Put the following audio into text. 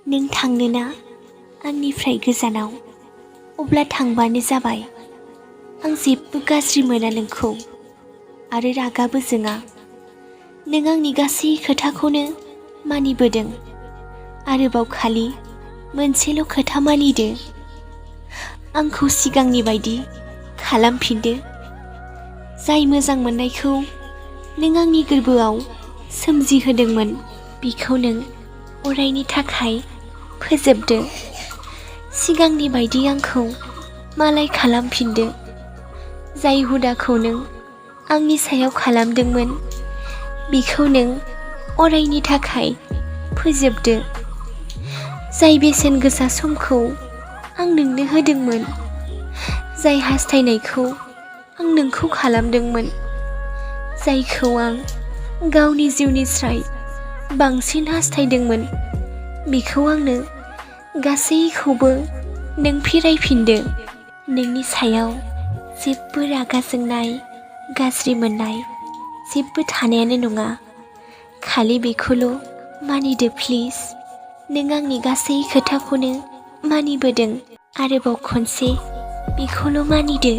नों थांनो ना आंनिफ्राय गोजानाव अब्ला थांबानो जाबाय। आं जेबो गाज्रि मोना नोंखौ आरो रागाबो जोङा। नों आंनि गासै खोथाखौनो मानिबोदों। आरोबाव खालि मोनसेल' खोथा मानिदो, आंखौ सिगांनि बायदि खालामफिनदो। जाय मोजां मोननायखौ नों आंनि गोरबोआव सोमजिहोदोंमोन बेखौ नों अरायनि थाखाय फोजोबदो। सिगांनि बायदि आंखौ मालाय खालामफिनदो। जाय हुदाखौ नों आंनि सायाव खालामदोंमोन बेखौ नों अरायनि थाखाय फोजोबदो। जाय बेसेन गोसा समखौ आं नोंनो होदोंमोन, जाय हास्थायनायखौ आं नोंखौ खालामदोंमोन, जायखौ आं गावनि जिउनिस्राय बांसिन हास्थायदोंमोन, बेखौ आंनो गासैखौबो नों फिरायफिनदो। नोंनि सायाव जेबो रागा जोंनाय, गाज्रि मोननाय जेबो थानायानो नङा। खालि बेखौल' मानिदो प्लिज। नों आंनि गासै खोथाखौनो मानिबोदों। आरोबाव खनसे बेखौल' मानिदो।